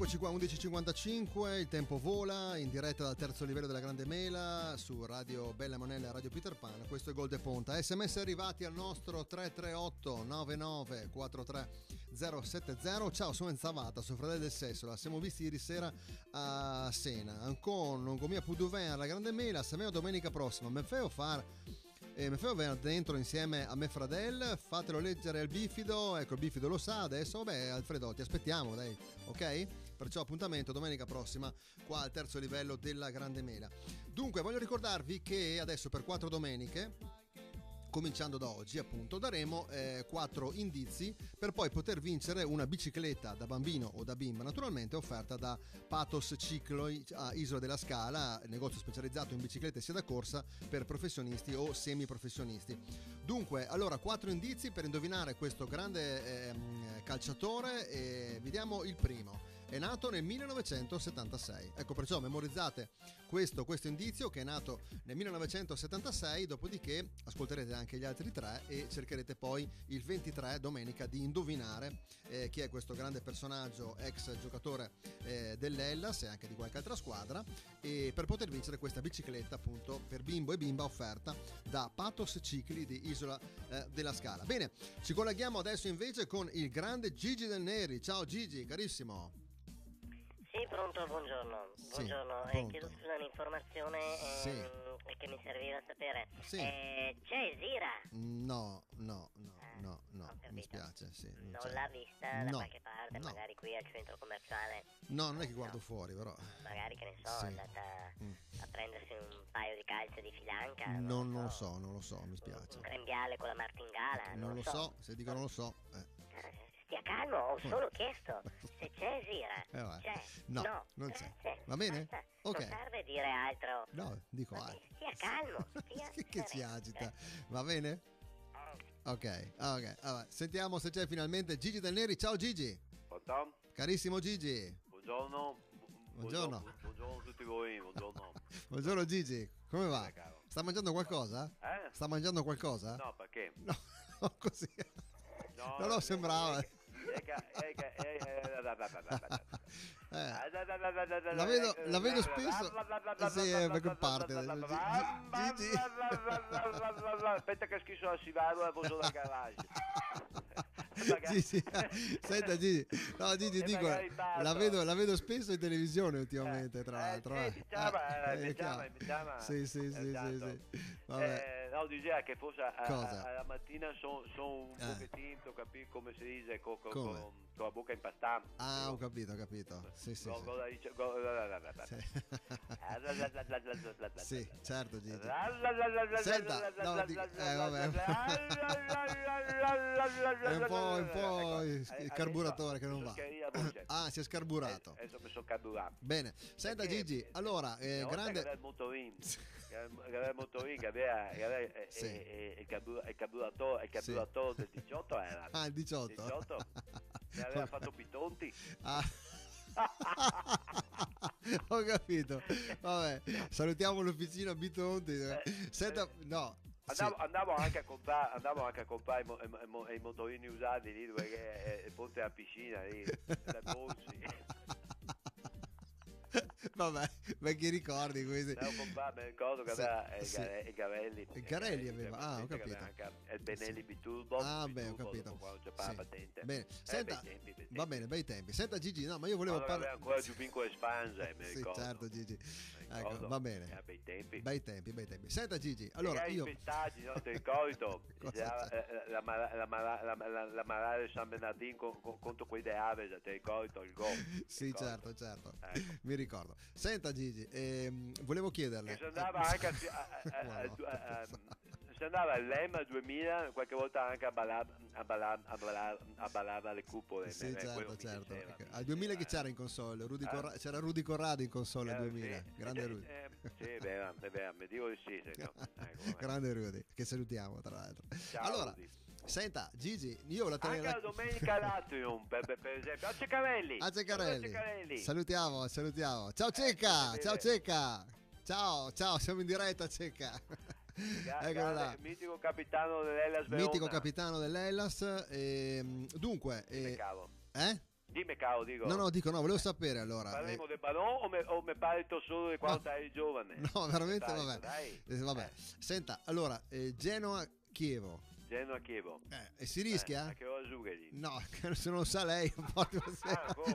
Eccoci qua, 11.55, il tempo vola, in diretta dal terzo livello della Grande Mela su Radio Bella Monella e Radio Peter Pan. Questo è Gol de Ponta. SMS arrivati al nostro 338 99 43 070. Ciao, sono Enzavata, sono fratello del Sessola. Siamo visti ieri sera a Sena con mia Puduven alla Grande Mela. Se me domenica prossima mi fai venire dentro insieme a me Fradel, fatelo leggere al Bifido. Ecco, il Bifido lo sa adesso. Vabbè, Alfredo, ti aspettiamo, dai, ok? Perciò appuntamento domenica prossima qua al terzo livello della Grande Mela. Dunque voglio ricordarvi che adesso per 4 domeniche, cominciando da oggi appunto, daremo 4 indizi per poi poter vincere una bicicletta da bambino o da bimba, naturalmente offerta da Pathos Ciclo a Isola della Scala, negozio specializzato in biciclette sia da corsa per professionisti o semiprofessionisti. Dunque, allora 4 indizi per indovinare questo grande calciatore, vi diamo il primo. È nato nel 1976, ecco, perciò memorizzate questo indizio, che è nato nel 1976, dopodiché ascolterete anche gli altri 3 e cercherete poi il 23 domenica di indovinare chi è questo grande personaggio, ex giocatore dell'Hellas e anche di qualche altra squadra, e per poter vincere questa bicicletta appunto per bimbo e bimba offerta da Pathos Cicli di Isola della Scala. Bene, ci colleghiamo adesso invece con il grande Gigi Del Neri. Ciao Gigi, carissimo. Sì, pronto, buongiorno. Buongiorno, pronto. chiedo scusa un'informazione che mi serviva a sapere. Sì. C'è Esira? No, ho mi capito. spiace, sì. Non c'è. l'ha vista da No, qualche parte, no. magari qui al centro commerciale? No, non è che guardo fuori, però. Magari, che ne so, Sì. è andata a prendersi un paio di calze di filanca? Non lo so, mi spiace. Un grembiale con la martingala? Non lo so, se dico non lo so. Stia calmo, ho solo chiesto se c'è Esira. Vai. C'è? No, non c'è. Va bene? Basta. Ok. Non serve dire altro. No, dico Ma altro. stia calmo, stia che ci sereno. agita. Va bene? Ok. Allora, sentiamo se c'è finalmente Gigi Del Neri. Ciao Gigi. Pronto? Carissimo Gigi. Buongiorno. Buongiorno. Buongiorno a tutti voi, buongiorno. Buongiorno Gigi. Come va? Caro. Sta mangiando qualcosa? Sta mangiando qualcosa? No, perché? No, così. No, Non lo sembrava. La vedo spesso. Sì, perché parte. Gigi. Aspetta che schisso la sivago e poso dal garage. Gigi, senta Gigi, no Gigi, dico, la vedo spesso in televisione ultimamente, tra l'altro. Mi chiama. Sì. Vabbè. No, diceva che forse Cosa? alla mattina sono un pochettino, capito come si dice, con la bocca impastata. Ah, ho capito. Sì. Sì, certo Gigi. Senta, no, vabbè. È un po' il carburatore che non va. Ah, si è scarburato. Adesso mi sono carburato. Bene, senta Gigi, allora, grande... Era il motorino che aveva il carburatore del 18 era. Ah, il 18? Mi aveva fatto Pitonti. Ho capito. Vabbè, salutiamo l'officina Bitonti. Senta, no. Andavo anche a comprare i motorini usati lì dove è il ponte alla piscina lì, da Bonzi. Vabbè, vecchi ricordi questi. Devo comprare, mi ricordo che aveva i Garelli. I Garelli aveva, ho capito. Il Benelli Biturbo. Ah, beh, ho capito. Quando c'è la patente. Bene, senta, bei tempi. va bene, bei tempi. Senta Gigi, no, ma io volevo parlare. Aveva ancora Giubinco Espanse, mi ricordo. Sì, certo Gigi. Ecco, va bene. Bei tempi. Bei tempi. Senta Gigi, allora io... I pistaggi, no, ti ricordo? La Marale San Bernardino contro quei De Aves, ti ricordo il gol? Sì, certo. Ecco. Mi ricordo. Senta Gigi, volevo chiederle. Si andava anche si andava all'EMA 2000, qualche volta anche a ballare le cupole. Sì, certo. Al 2000 che c'era in console? C'era Rudy Corrado in console al 2000. Grande Rudy. Sì, è vero, mi dico di sì. Grande Rudy, che salutiamo tra l'altro. Ciao, allora, Rudy. Senta Gigi, io la anche la domenica all'Atrium per esempio a Ceccarelli. Salutiamo. Ciao Cecca. Ciao, siamo in diretta Cecca. Eccola là. Mitico capitano dell'Hellas Verona. Dunque Dimmi caro, dico. No, volevo sapere allora. Parliamo del ballon o me parli tu solo di quando eri giovane? No, veramente Dai, vabbè. dai. Vabbè. Senta, allora, Genoa-Chievo. Genoa-Chievo. E si rischia? A che ora giughi? No, se non lo sa lei, come?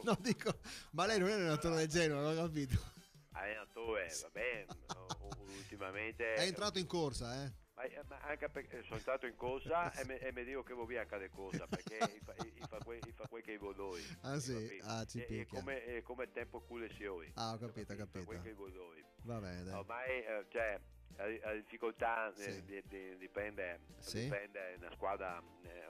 no, dico, ma lei non è un allenatore del Genoa, ho capito. Allenatore, va bene. Ultimamente È entrato in corsa, ma anche perché sono entrato in corsa e mi dico che vuoi via cada corsa perché fa quel che vuoi lui. Ah sì, ci picchia. È come tempo culle sioi. Ho capito. Fa quel che vuoi lui. Va bene, dai. Ormai la difficoltà Sì. dipende una squadra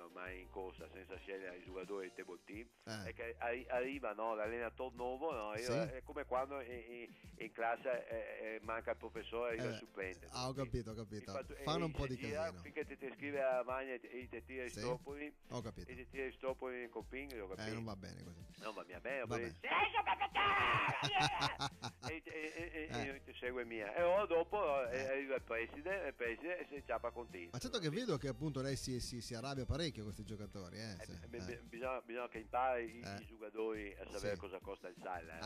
ormai in corsa senza scegliere i giocatori del table team è che arriva l'allenatore nuovo, no? Sì. È come quando in classe manca il professore, arriva il supplente. Ho capito. Fanno un po' di casino. Finché ti scrive a magna e ti tira i stropoli, Ho capito. e ti tira i stropoli in coping, ho capito. Non va bene così. Non va bene, Va bene. e non ti segue mia. E ora dopo arriva il preside e si ciappa con te. Ma certo che vedo che appunto lei si arrabbia parecchio con questi giocatori. Bisogna che impari i giocatori a sapere Sì. cosa costa il sale.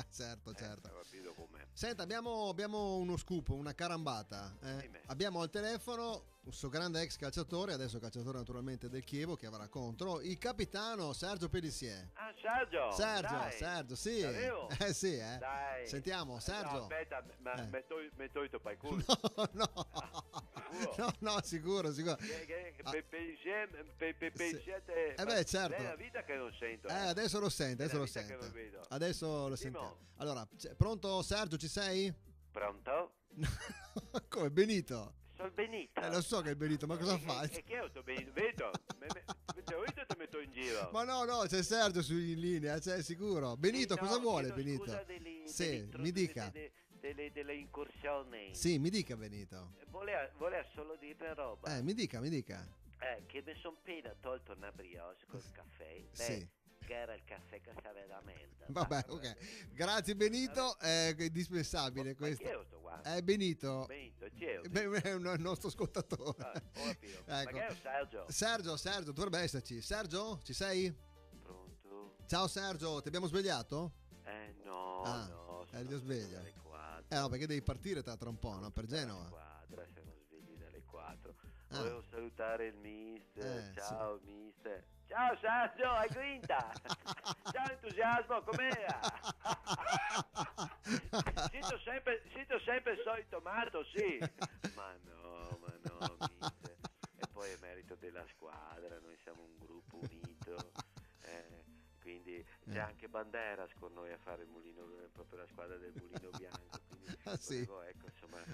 Certo. Capito com'è. Senta, abbiamo uno scoop, una carambata. Abbiamo al telefono un suo grande ex calciatore, adesso calciatore naturalmente del Chievo, che avrà contro il capitano Sergio Pellissier. Ah, Sergio, sì. Davvero? Sì, Dai. Sentiamo, Sergio. No, aspetta, ma metto il tuo culo. No, sicuro. Per certo. è la vita che non sento. Adesso lo sente, È la vita che non vedo. Adesso lo sentiamo. Allora, pronto Sergio, ci sei? Pronto? Come Benito? Sono Benito. Lo so che è Benito, ma cosa fa? E che è questo Benito? Vedo? Ti metto in giro. Ma no, c'è Sergio in linea, c'è sicuro. Benito, cosa vuole Benito? Scusa Mi dica. Delle incursioni. Sì, mi dica Benito. Voleva solo dire una roba. Mi dica. Che mi sono appena tolto una brioche col caffè. Sì. Che era il caffè che stava da merda. Vabbè, ok. Grazie Benito, è indispensabile questo. Ma chi è questo qua? È Benito. Benito, chi è? È un nostro ascoltatore. Ho capito. Ecco. Ma che è Sergio? Sergio, dovrebbe esserci. Sergio, ci sei? Pronto? Ciao Sergio, ti abbiamo svegliato? No. Eri già sveglia. Dalle 4. No, perché devi partire tra un po', no? Per Genova. Dalle 4, siamo svegli dalle 4. Volevo salutare il mister. Ciao mister. Ciao Sergio, hai grinta. Ciao entusiasmo, com'era? Sento sempre il solito matto, sì. Ma no, mister. E poi è merito della squadra, noi siamo un gruppo unito. Quindi c'è anche Banderas con noi a fare il mulino, proprio la squadra del mulino bianco. Quindi sì. volevo,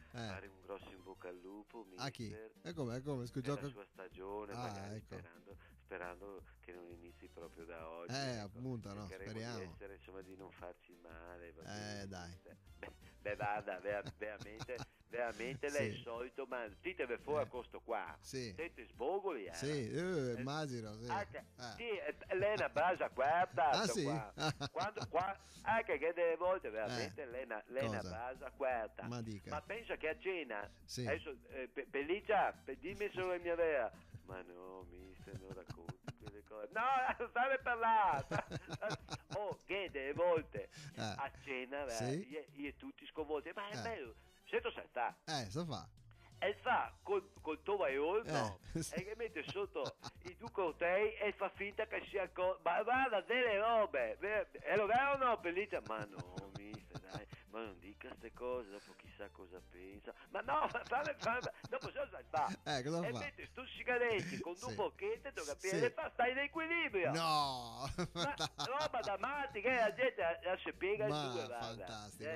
fare un grosso in bocca al lupo, mister. A chi? E come? Per la sua stagione, magari ecco. sperando che non inizi proprio da oggi. Appunto, no, speriamo. Di essere, di non farci male. Dai. Guarda, veramente lei è il solito, ma ti deve fuori a costo qua. Sì. Senti sbogoli, Sì, immagino, sì. Lei è una basa quarta. Sì? Anche che delle volte veramente lei è una basa quarta. Ma pensa che a cena, sì. adesso, Pelliccia, dimmi solo la mia vera. Ma no, mister, non racconti quelle cose. No, state parlare. Che delle volte a cena sì. io tutti sconvolti. Ma è bello, se tu sai sta. So fa. E fa col tovaiolo, no? Sì. E che mette sotto i due cortei e fa finta che sia ma guarda delle robe. È lo vero o no, Pelliccia? Ma no, mister, dai, ma non dica queste cose, dopo chissà cosa pensa. Ma no, dopo se lo sai fa. Cosa e fa? mette stuzzicadenti con due bocchette, tu capisci? Sì. E fa stai in equilibrio. No! Ma roba da matti che la gente la si piega in due, guarda. Fantastico.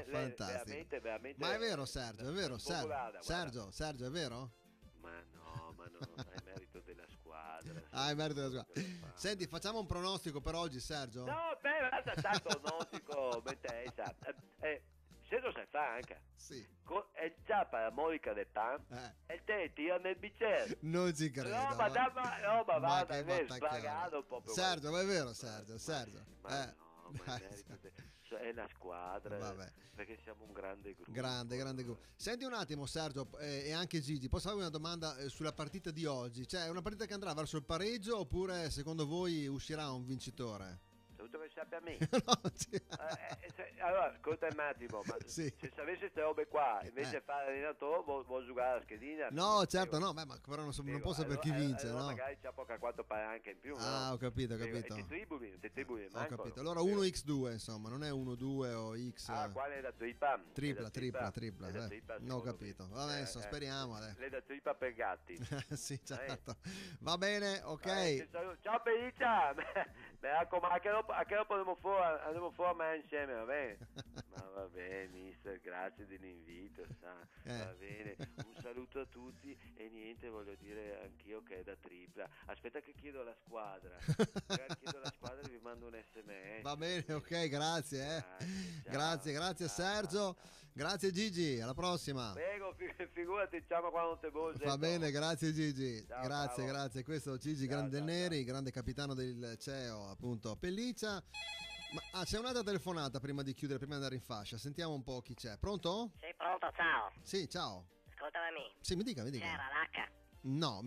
Veramente. Ma è vero Sergio, è vero Sergio, è vero? Ma no, è merito della squadra. È merito della squadra. Senti, facciamo un pronostico per oggi Sergio? No, basta tanto pronostico, mi interessa. Se lo sai fare anche. Sì. È già parabolica del pan e te tira nel bicchiere. Non ci credo. Roba, vada, sbragato proprio. Sergio, ma è vero Sergio. Ma no, No, ma è merito è la squadra. Vabbè. Perché siamo un grande gruppo. Grande gruppo. Senti un attimo Sergio e anche Gigi, posso farvi una domanda sulla partita di oggi? Cioè è una partita che andrà verso il pareggio oppure secondo voi uscirà un vincitore? Tutto che sappia a me. No, allora, ascolta un attimo, ma sì. se sapessi queste robe qua, invece di fare l'allenatore, vuoi giocare alla schedina? No, certo, no, ma però non può sapere chi vince, allora no? magari c'ha poco a quanto pare anche in più, Ah, no? ho capito. E ti tribuli, Ho capito. Allora 1x2, insomma, non è 1-2 o x. Ah, quale è da tripla? Tripla. È da tripla, No, ho capito. Vabbè, adesso speriamo. Le da tripla per gatti. Sì, certo. Va bene, ok. Ciao Felicia! Mi raccomando, a che dopo andiamo fuori a mangiare insieme, va bene? Ma va bene, mister, grazie dell'invito, sa. Va bene, un saluto a tutti e niente, voglio dire anch'io che è da tripla. Aspetta che chiedo alla squadra. E vi mando un SMS. Va bene, ok, grazie. Grazie, Grazie Sergio. Grazie Gigi, alla prossima. Prego, figurati, diciamo quando te vuoi. Va bene, grazie Gigi. Ciao, grazie. Questo è Gigi Grandeneri, grande capitano del CEO, appunto, Pelliccia. Ma c'è un'altra telefonata prima di chiudere, prima di andare in fascia. Sentiamo un po' chi c'è. Pronto? Sei pronto? Ciao. Sì, ciao. Ascoltami. Sì, mi dica. C'era l'H? No,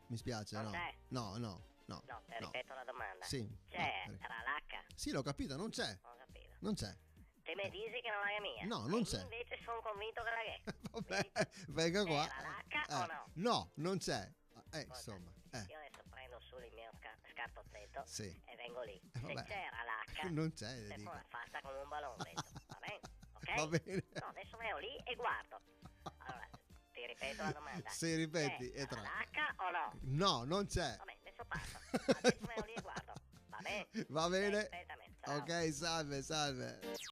mi spiace, Non no. c'è? No. No, te ripeto la domanda. Sì. C'era l'H? Sì, l'ho capito, non c'è. Ho capito. Non c'è. Te mi dici che non è mia? No, non c'è. Invece sono convinto che la è. Vabbè, venga qua. C'era l'H o no? No, non c'è. Ascolta, Insomma. Io adesso prendo su il mio scartozzetto Sì. e vengo lì. Vabbè. Se c'era l'H, Non c'è, te dico. poi fatta come un ballonzetto, va bene? Ok? Va bene. No, adesso vengo lì e guardo. Allora, ti ripeto la domanda. Sì, ripeti. C'è E tra. l'H o no? No, non c'è. Va bene, adesso passo. Adesso vengo lì e guardo. Va bene? Va bene. Aspettami, ciao. Ok, salve.